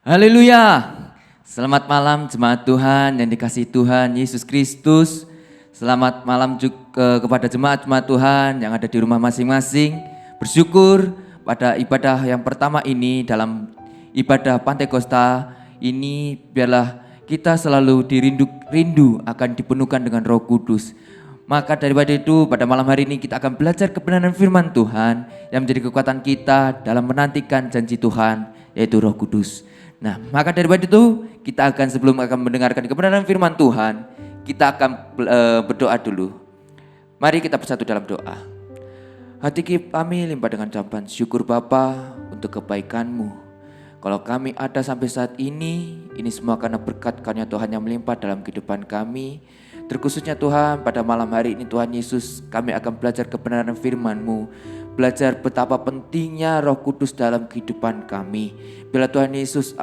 Haleluya. Selamat malam jemaat Tuhan yang dikasihi Tuhan Yesus Kristus. Selamat malam juga kepada jemaat-jemaat Tuhan yang ada di rumah masing-masing. Bersyukur pada ibadah yang pertama ini dalam ibadah Pantekosta ini biarlah kita selalu rindu akan dipenuhkan dengan Roh Kudus. Maka daripada itu pada malam hari ini kita akan belajar kebenaran firman Tuhan yang menjadi kekuatan kita dalam menantikan janji Tuhan yaitu Roh Kudus. Nah, maka daripada itu kita akan sebelum akan mendengarkan kebenaran firman Tuhan, kita akan berdoa dulu. Mari kita bersatu dalam doa. Hati kami limpah dengan ucapan syukur Bapa untuk kebaikan-Mu. Kalau kami ada sampai saat ini semua karena berkat karunia Tuhan yang melimpah dalam kehidupan kami. Terkhususnya Tuhan pada malam hari ini Tuhan Yesus, kami akan belajar kebenaran firman-Mu. Belajar betapa pentingnya Roh Kudus dalam kehidupan kami. Bila Tuhan Yesus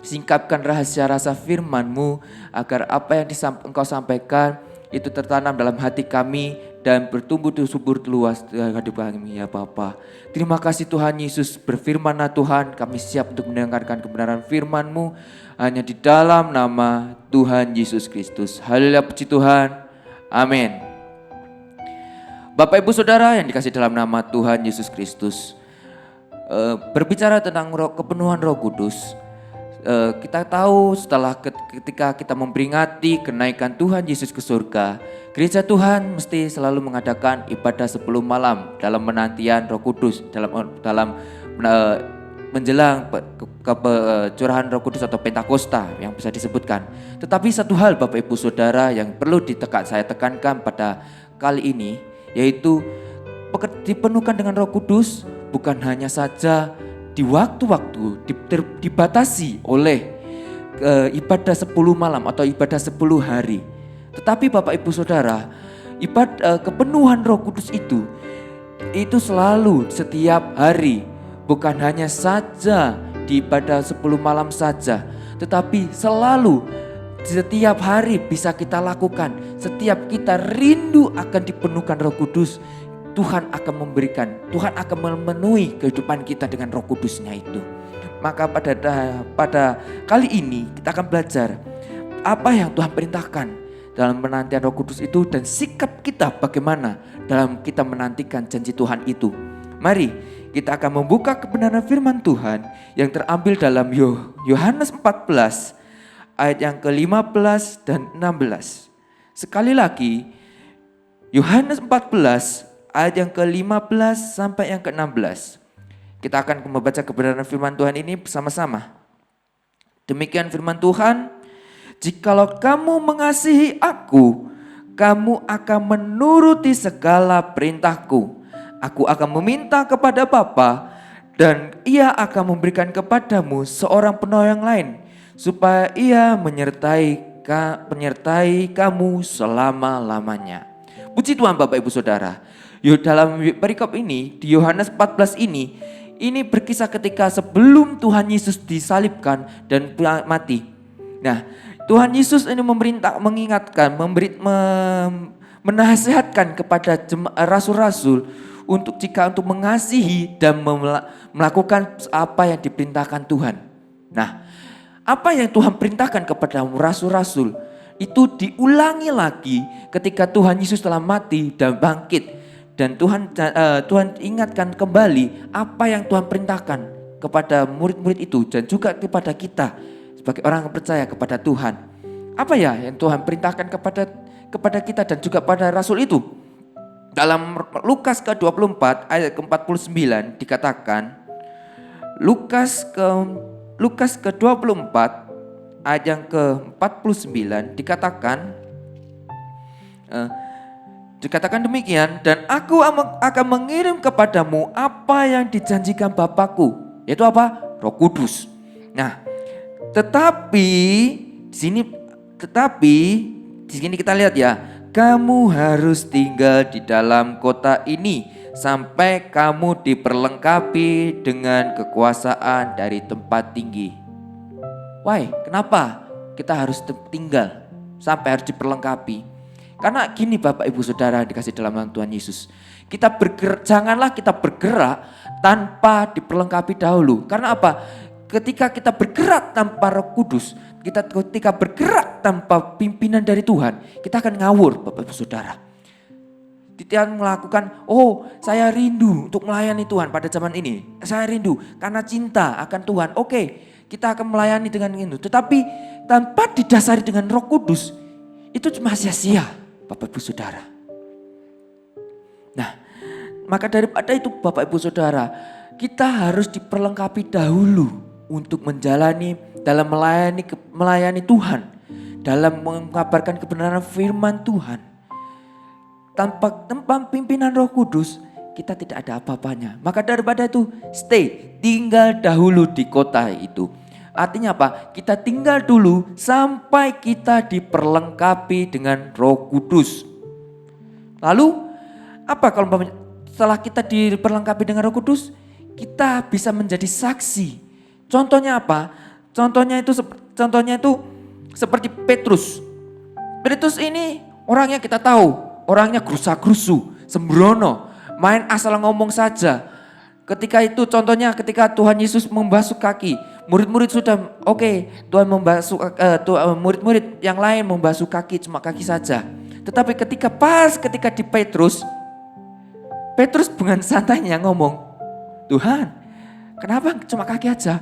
singkapkan rahasia-rahasia firman-Mu agar apa yang Engkau sampaikan itu tertanam dalam hati kami dan bertumbuh subur luas dalam hidup kami ya Bapa. Terima kasih Tuhan Yesus, berfirman-Lah Tuhan, kami siap untuk mendengarkan kebenaran firman-Mu hanya di dalam nama Tuhan Yesus Kristus. Haleluya, puji Tuhan. Amin. Bapak Ibu Saudara yang dikasihi dalam nama Tuhan Yesus Kristus, berbicara tentang kepenuhan Roh Kudus, kita tahu setelah ketika kita memperingati kenaikan Tuhan Yesus ke surga, gereja Tuhan mesti selalu mengadakan ibadah 10 malam dalam penantian Roh Kudus, dalam menjelang curahan Roh Kudus atau Pentakosta yang bisa disebutkan. Tetapi satu hal Bapak Ibu Saudara yang perlu saya tekankan pada kali ini, yaitu dipenuhkan dengan Roh Kudus bukan hanya saja di waktu-waktu dibatasi oleh ibadah 10 malam atau ibadah 10 hari. Tetapi Bapak Ibu Saudara, kepenuhan Roh Kudus itu selalu setiap hari, bukan hanya saja di ibadah 10 malam saja, tetapi selalu setiap hari bisa kita lakukan. Setiap kita rindu akan dipenuhkan Roh Kudus, Tuhan akan memenuhi kehidupan kita dengan Roh Kudusnya itu. Maka pada kali ini kita akan belajar apa yang Tuhan perintahkan dalam penantian Roh Kudus itu dan sikap kita bagaimana dalam kita menantikan janji Tuhan itu. Mari kita akan membuka kebenaran firman Tuhan yang terambil dalam Yohanes 14 ayat yang ke-15 dan 16. Sekali lagi, Yohanes 14 ayat yang ke-15 sampai yang ke-16. Kita akan membaca kebenaran firman Tuhan ini bersama-sama. Demikian firman Tuhan, "Jikalau kamu mengasihi aku, kamu akan menuruti segala perintahku. Aku akan meminta kepada Bapa, dan Ia akan memberikan kepadamu seorang penolong lain, supaya Ia menyertai kamu selama-lamanya." Puji Tuhan Bapak Ibu Saudara. Dalam perikop ini di Yohanes 14 ini berkisah ketika sebelum Tuhan Yesus disalibkan dan mati. Nah, Tuhan Yesus ini mengingatkan, menasihatkan kepada rasul-rasul untuk mengasihi dan melakukan apa yang diperintahkan Tuhan. Nah, apa yang Tuhan perintahkan kepada rasul-rasul itu diulangi lagi ketika Tuhan Yesus telah mati dan bangkit. Dan Tuhan ingatkan kembali apa yang Tuhan perintahkan kepada murid-murid itu dan juga kepada kita sebagai orang yang percaya kepada Tuhan. Apa ya yang Tuhan perintahkan kepada kita dan juga pada rasul itu? Dalam Lukas ke-24 ayat ke-49 dikatakan, Lukas ke-24 ayat yang ke-49 dikatakan demikian, "Dan aku akan mengirim kepadamu apa yang dijanjikan Bapakku," yaitu apa? Roh Kudus. Nah, tetapi di sini kita lihat ya, "Kamu harus tinggal di dalam kota ini sampai kamu diperlengkapi dengan kekuasaan dari tempat tinggi." Why? Kenapa kita harus tinggal sampai harus diperlengkapi? Karena gini Bapak Ibu Saudara dikasih dalam nama Tuhan Yesus. Janganlah kita bergerak tanpa diperlengkapi dahulu. Karena apa? ketika kita bergerak tanpa Roh Kudus, ketika bergerak tanpa pimpinan dari Tuhan, kita akan ngawur Bapak Ibu Saudara. Kita melakukan, saya rindu untuk melayani Tuhan pada zaman ini. Saya rindu karena cinta akan Tuhan. Oke, kita akan melayani dengan itu. Tetapi tanpa didasari dengan Roh Kudus, itu cuma sia-sia Bapak Ibu Saudara. Nah, maka daripada itu Bapak Ibu Saudara, kita harus diperlengkapi dahulu untuk dalam melayani Tuhan, dalam mengabarkan kebenaran firman Tuhan. Tanpa pimpinan Roh Kudus, kita tidak ada apa-apanya. Maka daripada itu, tinggal dahulu di kota itu. Artinya apa? Kita tinggal dulu sampai kita diperlengkapi dengan Roh Kudus. Lalu apa kalau setelah kita diperlengkapi dengan Roh Kudus, kita bisa menjadi saksi. Contohnya apa? Contohnya itu seperti Petrus. Petrus ini orangnya kita tahu, orangnya gerusa-gerusu, sembrono, main asal ngomong saja. Ketika itu contohnya ketika Tuhan Yesus membasuh kaki, murid-murid sudah Tuhan membasuh, murid-murid yang lain membasuh kaki, cuma kaki saja. Tetapi ketika di Petrus dengan santainya ngomong, Tuhan, kenapa cuma kaki aja?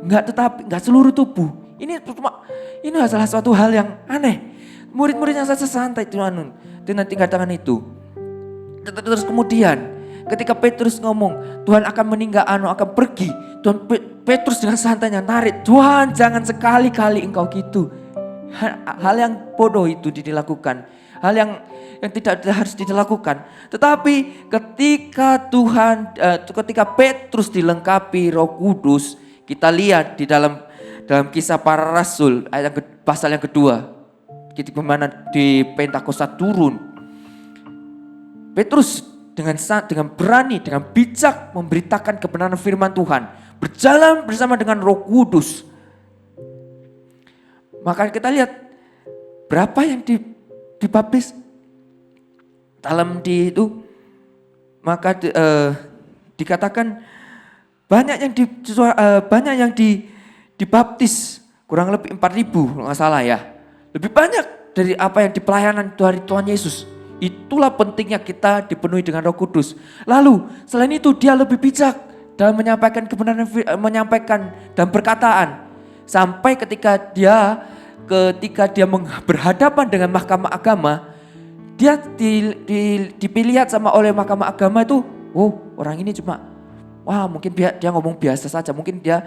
Enggak seluruh tubuh. Ini adalah suatu hal yang aneh. Murid-muridnya saja santai dengan tingkat tangan itu. Terus kemudian ketika Petrus ngomong, Tuhan akan akan pergi. Petrus dengan santainya narik, Tuhan jangan sekali-kali engkau gitu. Hal yang bodoh itu dilakukan. Hal yang tidak harus dilakukan. Tetapi ketika Petrus dilengkapi Roh Kudus, kita lihat di dalam Kisah Para Rasul pasal yang kedua, bagaimana di Pentakosta turun. Petrus dengan berani, dengan bijak memberitakan kebenaran firman Tuhan, berjalan bersama dengan Roh Kudus. Maka kita lihat berapa yang dibaptis dalam itu, maka dikatakan banyak yang dibaptis, kurang lebih 4.000 kalau nggak salah ya. Lebih banyak dari apa yang di pelayanan dari Tuhan Yesus. Itulah pentingnya kita dipenuhi dengan Roh Kudus. Lalu selain itu dia lebih bijak dalam menyampaikan kebenaran, menyampaikan dan perkataan. Sampai ketika dia berhadapan dengan mahkamah agama, dia dilihat oleh mahkamah agama itu, orang ini cuma, mungkin dia ngomong biasa saja, mungkin dia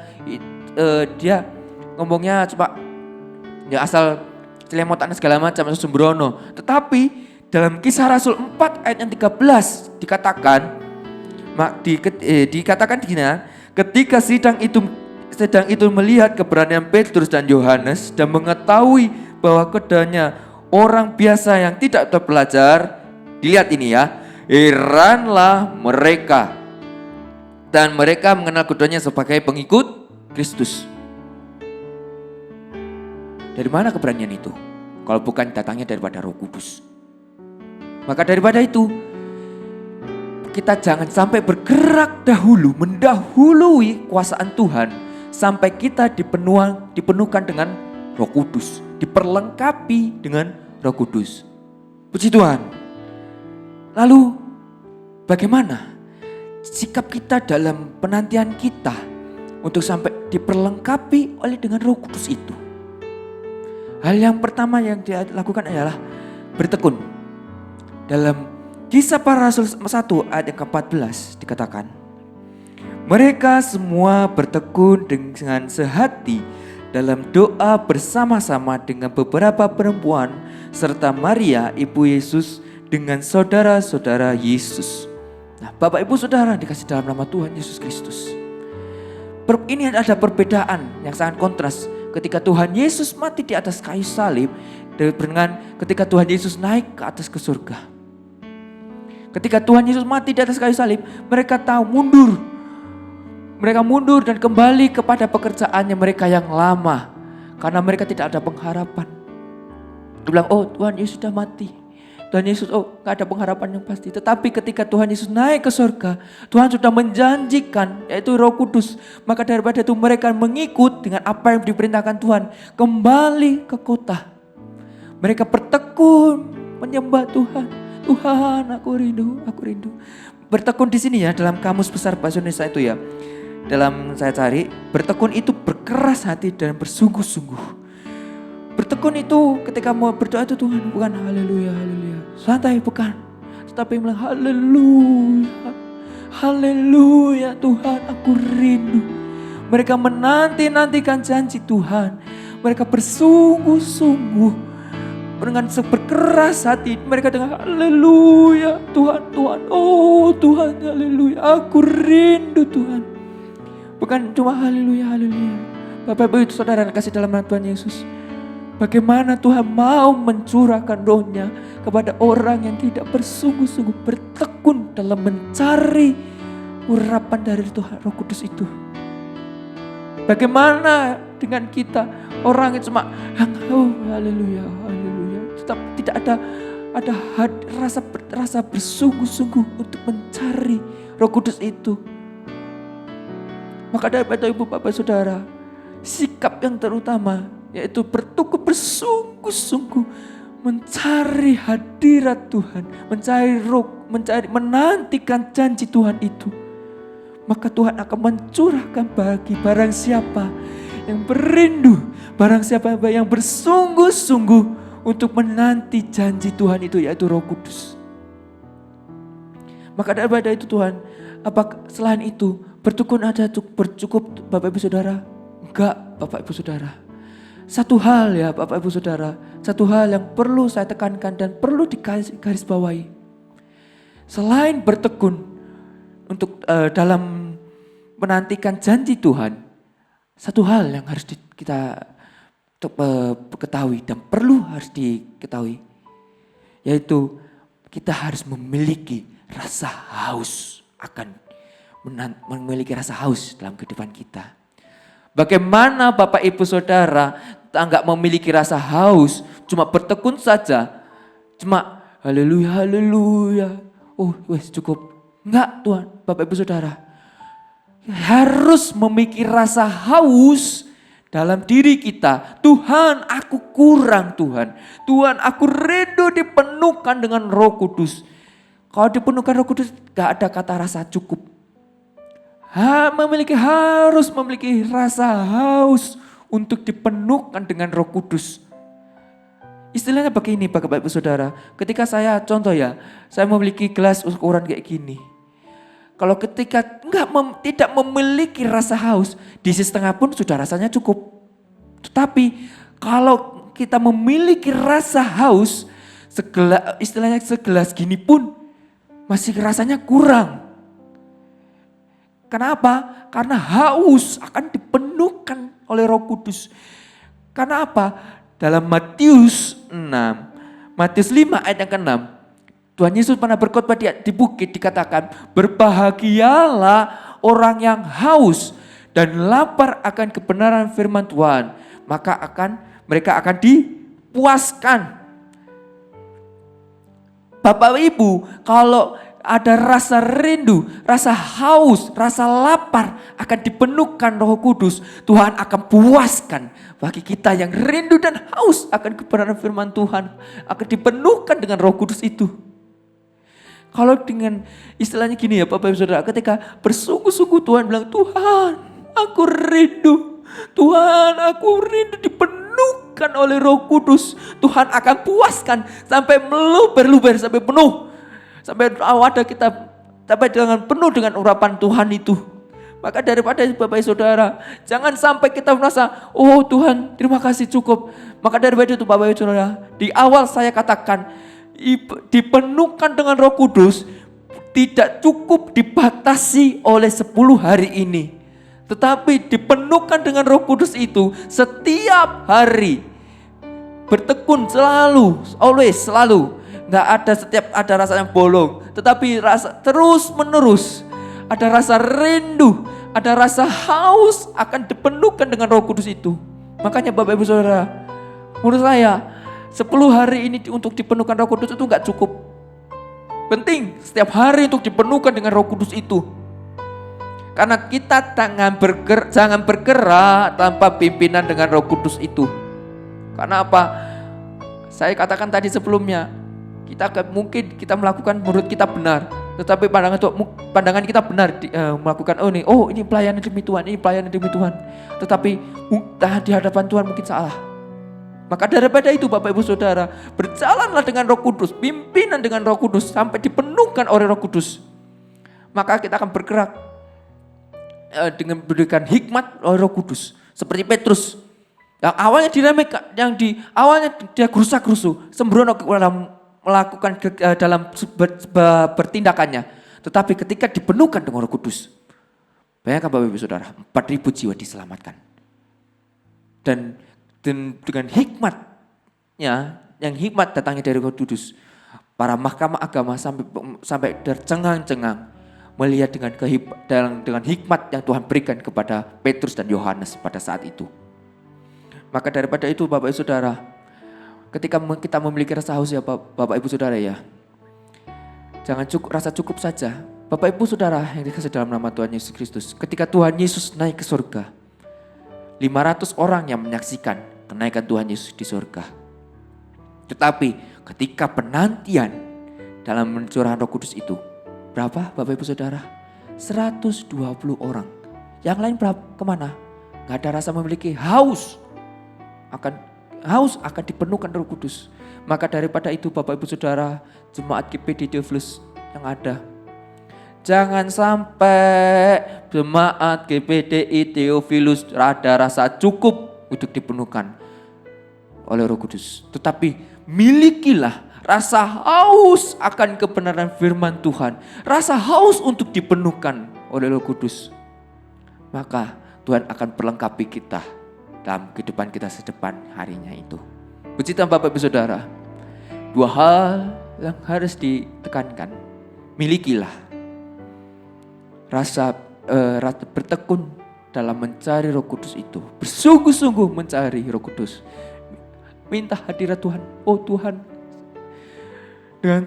ngomongnya cuma ya asal celemotan segala macam, sembrono. Tetapi dalam Kisah Rasul 4 ayat yang 13 dikatakan gini, ketika sedang itu melihat keberanian Petrus dan Yohanes dan mengetahui bahwa keduanya orang biasa yang tidak terpelajar, dilihat ini ya, heranlah mereka. Dan mereka mengenal keduanya sebagai pengikut Kristus. Dari mana keberanian itu? Kalau bukan datangnya daripada Roh Kudus. Maka daripada itu, kita jangan sampai bergerak dahulu, mendahului kuasaan Tuhan, sampai kita dipenuhkan dengan Roh Kudus, diperlengkapi dengan Roh Kudus. Puji Tuhan. Lalu bagaimana sikap kita dalam penantian kita untuk sampai diperlengkapi dengan Roh Kudus itu? Hal yang pertama yang dia lakukan adalah bertekun. Dalam Kisah Para Rasul 1 ayat yang ke-14 dikatakan, mereka semua bertekun dengan sehati dalam doa bersama-sama dengan beberapa perempuan serta Maria ibu Yesus dengan saudara-saudara Yesus. Nah, Bapak Ibu Saudara dikasih dalam nama Tuhan Yesus Kristus. Ini ada perbedaan yang sangat kontras ketika Tuhan Yesus mati di atas kayu salib dengan ketika Tuhan Yesus naik ke atas ke surga. Ketika Tuhan Yesus mati di atas kayu salib, mereka tahu mundur. Mereka mundur dan kembali kepada pekerjaannya mereka yang lama. Karena mereka tidak ada pengharapan. Dia bilang, Tuhan Yesus sudah mati. Tuhan Yesus, gak ada pengharapan yang pasti. Tetapi ketika Tuhan Yesus naik ke surga, Tuhan sudah menjanjikan, yaitu Roh Kudus. Maka daripada itu mereka mengikut dengan apa yang diperintahkan Tuhan, kembali ke kota. Mereka bertekun menyembah Tuhan. Tuhan, aku rindu, aku rindu. Bertekun di sini ya, dalam Kamus Besar Bahasa Indonesia itu ya. Dalam saya cari, bertekun itu berkeras hati dan bersungguh-sungguh. Bertekun itu ketika mau berdoa itu Tuhan bukan haleluya, haleluya. Santai bukan. Tetapi bilang haleluya, haleluya Tuhan, aku rindu. Mereka menanti-nantikan janji Tuhan. Mereka bersungguh-sungguh dengan berkeras hati. Mereka dengan haleluya Tuhan, Tuhan. Oh Tuhan, haleluya. Aku rindu Tuhan. Bukan cuma haleluya, haleluya. Bapak Ibu Saudara kasih dalam nama Tuhan Yesus. Bagaimana Tuhan mau mencurahkan rohnya kepada orang yang tidak bersungguh-sungguh bertekun dalam mencari urapan dari Tuhan Roh Kudus itu. Bagaimana dengan kita, orang yang cuma haleluya, haleluya, tetap tidak ada rasa bersungguh-sungguh untuk mencari Roh Kudus itu. Maka daripada Ibu Bapak Saudara, sikap yang terutama yaitu bertekun bersungguh-sungguh mencari hadirat Tuhan, mencari roh, menantikan janji Tuhan itu. Maka Tuhan akan mencurahkan bagi barang siapa yang berindu, barang siapa yang bersungguh-sungguh untuk menanti janji Tuhan itu, yaitu Roh Kudus. Maka daripada itu Tuhan, apa selain itu bertekun ada bercukup Bapak Ibu Saudara? Enggak Bapak Ibu Saudara. Satu hal ya Bapak Ibu Saudara, satu hal yang perlu saya tekankan dan perlu digarisbawahi. Selain bertekun untuk dalam menantikan janji Tuhan, satu hal yang harus kita ketahui dan perlu harus diketahui, yaitu kita harus memiliki rasa haus memiliki rasa haus dalam kehidupan kita. Bagaimana Bapak Ibu Saudara enggak memiliki rasa haus, cuma bertekun saja, cuma haleluya, haleluya, wes cukup. Enggak Tuhan, Bapak Ibu Saudara. Harus memiliki rasa haus dalam diri kita. Tuhan, aku kurang Tuhan. Tuhan, aku rindu dipenuhkan dengan Roh Kudus. Kalau dipenuhkan Roh Kudus, enggak ada kata rasa cukup. Harus memiliki rasa haus untuk dipenuhkan dengan Roh Kudus. Istilahnya begini Bapak Ibu Saudara, ketika saya contoh ya, saya memiliki gelas ukuran kayak gini. Kalau ketika tidak memiliki rasa haus, diisi setengah pun sudah rasanya cukup. Tetapi kalau kita memiliki rasa haus, istilahnya segelas gini pun masih rasanya kurang. Kenapa? Karena haus akan dipenuhkan oleh Roh Kudus. Karena apa? Dalam Matius 5 ayat yang ke-6, Tuhan Yesus pernah berkhotbah di bukit, dikatakan, berbahagialah orang yang haus dan lapar akan kebenaran firman Tuhan, maka mereka akan dipuaskan. Bapak Ibu, kalau ada rasa rindu, rasa haus, rasa lapar akan dipenuhkan Roh Kudus, Tuhan akan puaskan. Bagi kita yang rindu dan haus akan kebenaran firman Tuhan, akan dipenuhkan dengan Roh Kudus itu. Kalau dengan istilahnya gini ya Bapak Ibu Saudara, ketika bersungguh-sungguh Tuhan bilang, Tuhan aku rindu, Tuhan aku rindu dipenuhkan oleh Roh Kudus, Tuhan akan puaskan sampai meluber-luber, sampai penuh. Sampai wadah kita sampai dengan penuh dengan urapan Tuhan itu. Maka daripada Bapak Ibu Saudara, jangan sampai kita merasa, oh Tuhan terima kasih cukup. Maka daripada itu Bapak Ibu Saudara, di awal saya katakan, dipenuhkan dengan Roh Kudus tidak cukup dibatasi oleh 10 hari ini. Tetapi dipenuhkan dengan Roh Kudus itu setiap hari. Bertekun selalu, always, selalu. Nggak ada setiap ada rasa yang bolong, tetapi rasa terus menerus, ada rasa rindu, ada rasa haus akan dipenuhkan dengan Roh Kudus itu. Makanya Bapak Ibu Saudara, menurut saya 10 hari ini untuk dipenuhkan Roh Kudus itu gak cukup. Penting setiap hari untuk dipenuhkan dengan Roh Kudus itu. Karena kita jangan bergerak tanpa pimpinan dengan Roh Kudus itu. Karena apa? Saya katakan tadi sebelumnya, mungkin kita melakukan menurut kita benar, tetapi pandangan kita benar melakukan ini pelayanan demi Tuhan, ini pelayanan demi Tuhan. Tetapi di hadapan Tuhan mungkin salah. Maka daripada itu Bapak Ibu Saudara, berjalanlah dengan Roh Kudus, pimpinan dengan Roh Kudus sampai dipenuhkan oleh Roh Kudus. Maka kita akan bergerak dengan berikan hikmat oleh Roh Kudus. Seperti Petrus yang awalnya diremehkan, awalnya dia gerusa-gerusu, sembrono dalam melakukan dalam bertindakannya. Tetapi ketika dipenuhkan dengan Roh Kudus, bayangkan Bapak Ibu Saudara, 4.000 jiwa diselamatkan. Dan dengan hikmatnya, yang hikmat datangnya dari Roh Kudus, para mahkamah agama sampai tercengang-cengang melihat dengan hikmat yang Tuhan berikan kepada Petrus dan Yohanes pada saat itu. Maka daripada itu Bapak Ibu Saudara, ketika kita memiliki rasa haus ya Bapak Ibu Saudara ya, jangan rasa cukup saja. Bapak Ibu Saudara yang dikasihi dalam nama Tuhan Yesus Kristus, ketika Tuhan Yesus naik ke surga, 500 orang yang menyaksikan kenaikan Tuhan Yesus di surga. Tetapi ketika penantian dalam mencurahkan Roh Kudus itu, berapa Bapak Ibu Saudara? 120 orang. Yang lain kemana? Gak ada rasa memiliki haus akan dipenuhkan Roh Kudus. Maka daripada itu Bapak Ibu Saudara, jemaat GPD Theophilus yang ada, jangan sampai jemaat GPDI Theophilus ada rasa cukup untuk dipenuhkan oleh Roh Kudus. Tetapi milikilah rasa haus akan kebenaran firman Tuhan. Rasa haus untuk dipenuhkan oleh Roh Kudus. Maka Tuhan akan perlengkapi kita dalam kehidupan kita sedepan harinya itu. Puji Tuhan Bapak Ibu Saudara. 2 hal yang harus ditekankan. Milikilah rasa bertekun dalam mencari Roh Kudus itu. Bersungguh-sungguh mencari Roh Kudus. Minta hadirat Tuhan. Oh Tuhan. Dengan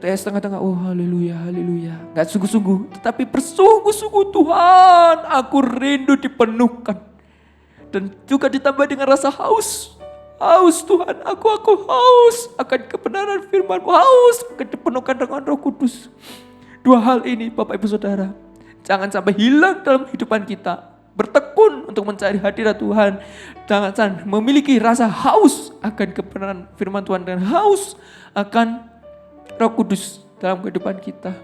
setengah-tengah. Oh haleluya, haleluya. Gak sungguh-sungguh. Tetapi bersungguh-sungguh Tuhan. Aku rindu dipenuhkan. Dan juga ditambah dengan rasa haus. Haus Tuhan. Aku haus akan kebenaran firman-Mu. Haus akan dipenuhkan dengan Roh Kudus. 2 hal ini Bapak Ibu Saudara. Jangan sampai hilang dalam kehidupan kita. Bertekun untuk mencari hadirat Tuhan. Jangan memiliki rasa haus akan kebenaran firman Tuhan dan haus akan Roh Kudus dalam kehidupan kita.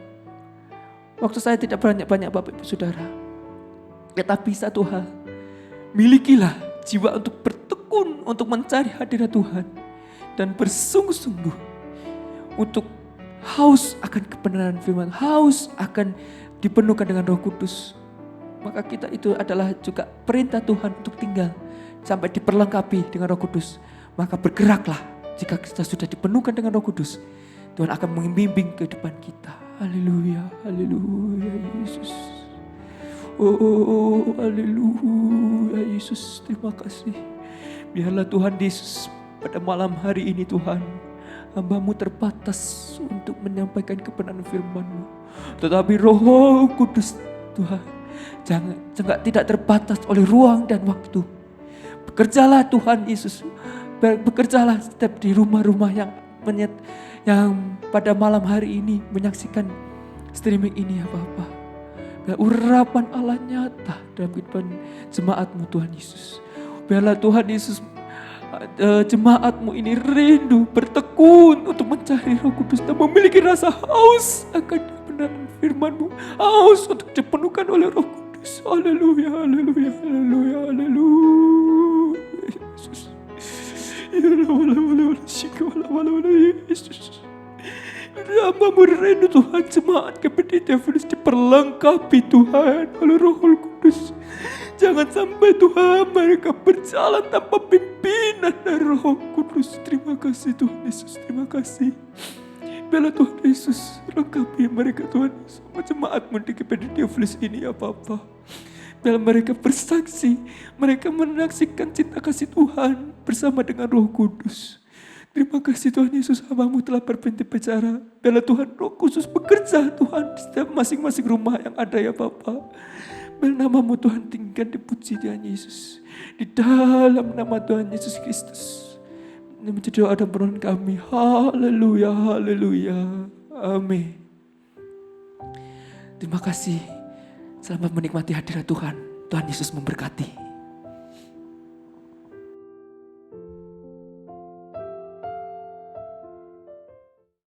Waktu saya tidak banyak Bapak Ibu Saudara. Tetapi satu hal, milikilah jiwa untuk bertekun untuk mencari hadirat Tuhan dan bersungguh-sungguh untuk haus akan kebenaran firman, haus akan dipenuhkan dengan Roh Kudus. Maka kita itu adalah juga perintah Tuhan untuk tinggal sampai diperlengkapi dengan Roh Kudus. Maka bergeraklah jika kita sudah dipenuhkan dengan Roh Kudus. Tuhan akan membimbing kehidupan kita. Haleluya, haleluya Yesus. Oh, haleluya Yesus, terima kasih. Biarlah Tuhan Yesus pada malam hari ini Tuhan, hamba-Mu terbatas untuk menyampaikan kebenaran firman-Mu. Tetapi Roh Kudus Tuhan, tidak terbatas oleh ruang dan waktu. Bekerjalah Tuhan Yesus. Bekerjalah setiap di rumah-rumah yang pada malam hari ini menyaksikan streaming ini ya Bapa. Urapan Allah nyata dalam kehidupan jemaat-Mu Tuhan Yesus. Biarlah Tuhan Yesus jemaat-Mu ini rindu bertekun untuk mencari Roh Kudus dan memiliki rasa haus akan kebenaran firman-Mu. Haus untuk dipenuhkan oleh Roh Kudus. Haleluya, haleluya, haleluya, haleluya. Yesus. Yesus. Hamba-Mu rindu Tuhan, jemaat GPD Theophilus diperlengkapi Tuhan oleh Roh Kudus. Jangan sampai Tuhan mereka berjalan tanpa pimpinan dari Roh Kudus. Terima kasih Tuhan Yesus, terima kasih. Biarlah Tuhan Yesus lengkapi mereka Tuhan, semua jemaat-Mu di GPD Theophilus ini ya Bapa. Biarlah mereka bersaksi, mereka menyaksikan cinta kasih Tuhan bersama dengan Roh Kudus. Terima kasih Tuhan Yesus, hamba-Mu telah berbicara. Biarlah Tuhan Roh Kudus bekerja Tuhan di setiap masing-masing rumah yang ada ya Bapa. Biarlah nama-Mu Tuhan tinggikan, dipuji Tuhan Yesus. Di dalam nama Tuhan Yesus Kristus. Ini menjadi doa dan permohonan kami. Haleluya, haleluya. Amin. Terima kasih. Selamat menikmati hadirat Tuhan. Tuhan Yesus memberkati.